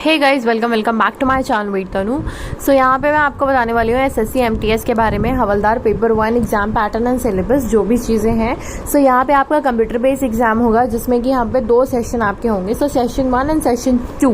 Hey guys, welcome back to my channel with Tanu. So यहाँ पे मैं आपको बताने वाली हूँ एसएससी एमटीएस के बारे में, हवलदार paper 1 exam pattern and syllabus जो भी चीज़ें हैं। सो यहाँ पे आपका कंप्यूटर बेस्ड एग्जाम होगा जिसमें कि यहाँ पे 2 सेशन आपके होंगे। सो सेशन 1 एंड सेशन 2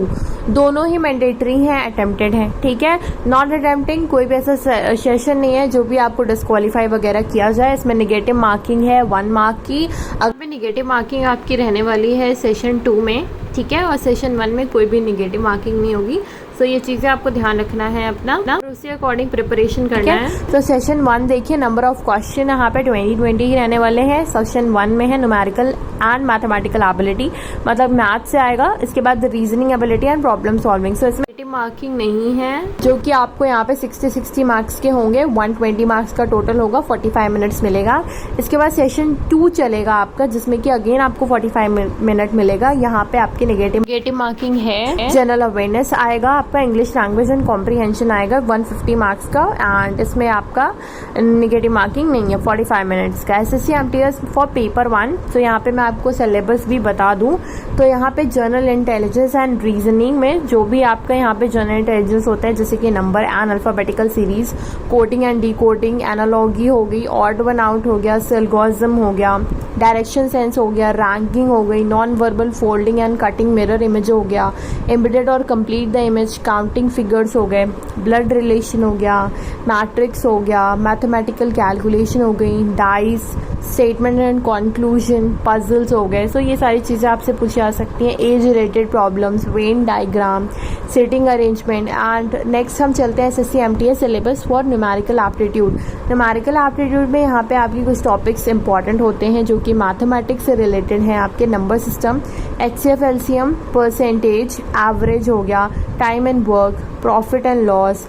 दोनों ही मैंडेटरी हैं, अटेम्प्टेड हैं, ठीक है। नॉट अटेम्प्टिंग कोई भी ऐसा सेशन नहीं है जो भी आपको डिस्क्वालीफाई वगैरह किया जाए। इसमें निगेटिव मार्किंग है 1 मार्क की। अगर निगेटिव मार्किंग आपकी रहने वाली है सेशन 2 में, ठीक है, और सेशन 1 में कोई भी निगेटिव मार्किंग नहीं होगी। सो ये चीज़ें आपको ध्यान रखना है अपना और उसी अकॉर्डिंग प्रिपरेशन करना है। तो सेशन 1 देखिए, नंबर ऑफ क्वेश्चन यहाँ पे 20 ही रहने वाले हैं। सेशन 1 में है न्यूमेरिकल एंड मैथमेटिकल एबिलिटी, मतलब मैथ से आएगा। इसके बाद reasoning ability and problem solving. So इसमें मार्किंग नहीं है, जो कि आपको यहाँ पे 60 मार्क्स के होंगे। 120 मार्क्स का टोटल होगा, 45 मिनट्स मिलेगा। इसके बाद सेशन 2 चलेगा आपका, जिसमें कि अगेन आपको 45 मिनट मिलेगा। यहाँ पे आपकी नेगेटिव मार्किंग है। जनरल अवेयरनेस आएगा आपका, इंग्लिश लैंग्वेज एंड कॉम्प्रीहेंशन आएगा 150 मार्क्स का, एंड इसमें आपका नेगेटिव मार्किंग नहीं है 45 मिनट्स का। SSC MTS for paper 1। तो यहाँ पे मैं आपको सिलेबस भी बता दूं, तो यहाँ पे जनरल इंटेलिजेंस एंड रीजनिंग में जो भी आपका यहाँ पे जनरल इंटेलिजेंस होता है, जैसे कि number and alphabetical series, coding and decoding, analogy हो गई, ऑड वन आउट हो गया, सिलगोरिज्म हो गया, डायरेक्शन सेंस हो गया, रैंकिंग हो गई, non verbal folding and cutting mirror image हो गया, एम्बेडेड और complete the image, counting figures हो गए, ब्लड रिलेशन हो गया, मैट्रिक्स हो गया, मैथमेटिकल कैलकुलेशन हो गई, dice, statement and conclusion, puzzles हो गए। सो ये सारी चीज़ें आपसे पूछी जा सकती हैं। Age related problems, Venn diagram, seating arrangement. And next हम चलते हैं SSC MTS syllabus for numerical aptitude. Numerical aptitude में यहाँ पे आपकी कुछ टॉपिक्स इंपॉर्टेंट होते हैं जो कि मैथमेटिक्स से रिलेटेड हैं। आपके number system, HCF, LCM, percentage, average हो गया, time and work, profit and loss,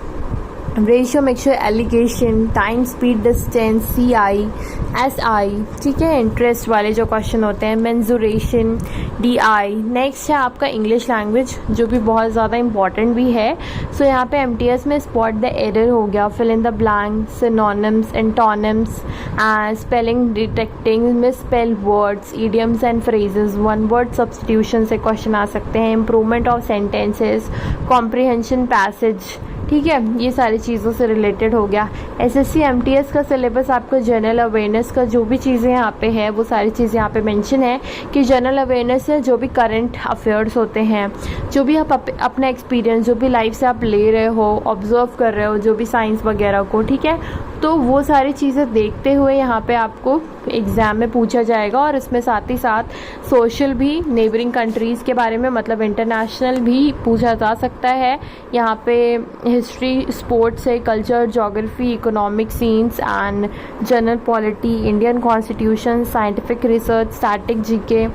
ratio mixture allegation, time speed distance, CI, SI, ठीक है, इंटरेस्ट वाले जो क्वेश्चन होते हैं, मेंसुरेशन, डीआई। नेक्स्ट है आपका इंग्लिश लैंग्वेज, जो भी बहुत ज़्यादा इंपॉर्टेंट भी है। सो यहाँ पे एमटीएस में स्पॉट द एरर हो गया, fill in the blank, synonyms, antonyms, spelling detecting, misspell words, idioms and phrases, one word substitution से क्वेश्चन आ सकते हैं, improvement of sentences, comprehension passage, ठीक है, ये सारी चीज़ों से रिलेटेड हो गया। एसएससी एमटीएस का सिलेबस आपको जनरल अवेयरनेस का जो भी चीज़ें यहाँ पे है वो सारी चीज़ें यहाँ पे मेंशन है कि जनरल अवेयरनेस है, जो भी करंट अफेयर्स होते हैं, जो भी आप अपना एक्सपीरियंस, जो भी लाइफ से आप ले रहे हो, ऑब्जर्व कर रहे हो, जो भी साइंस वगैरह को, ठीक है, तो वो सारी चीज़ें देखते हुए यहाँ पे आपको एग्ज़ाम में पूछा जाएगा। और इसमें साथ ही साथ सोशल भी, नेबरिंग कंट्रीज़ के बारे में, मतलब इंटरनेशनल भी पूछा जा सकता है। यहाँ पे हिस्ट्री, स्पोर्ट्स है, culture, geography, economic scenes and general polity, Indian constitution, scientific research, static GK,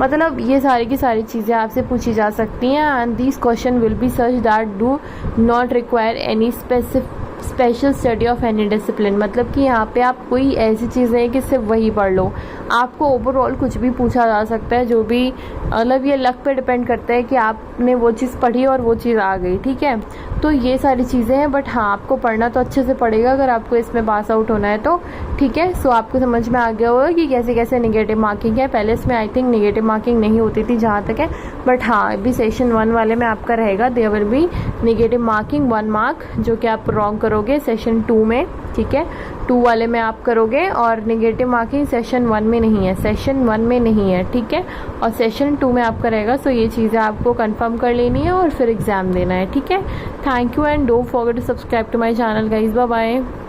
मतलब ये सारी की सारी चीज़ें आपसे पूछी जा सकती हैं। And this question will be such that do not require any special study of any discipline, मतलब कि यहाँ पे आप कोई ऐसी चीज़ नहीं कि सिर्फ वही पढ़ लो, आपको ओवरऑल कुछ भी पूछा जा सकता है, जो भी मतलब ये लक पे डिपेंड करता है कि आपने वो चीज़ पढ़ी और वो चीज़ आ गई, ठीक है। तो ये सारी चीज़ें हैं, बट हाँ, आपको पढ़ना तो अच्छे से पड़ेगा अगर आपको इसमें पास आउट होना है तो, ठीक है। सो आपको समझ में आ गया होगा कि कैसे कैसे नेगेटिव मार्किंग है। पहले इसमें आई थिंक नेगेटिव मार्किंग नहीं होती थी जहाँ तक है, बट हाँ, अभी सेशन 1 वाले में आपका रहेगा, there will be negative marking 1 mark, जो कि आप रॉन्ग करोगे सेशन 2 में, ठीक है, 2 वाले में आप करोगे। और नेगेटिव मार्किंग सेशन 1 में नहीं है, सेशन 1 में नहीं है, ठीक है, और सेशन 2 में आपका रहेगा। सो ये चीज़ें आपको कंफर्म कर लेनी है और फिर एग्ज़ाम देना है, ठीक है। Thank you and don't forget to subscribe to my channel guys. Bye bye.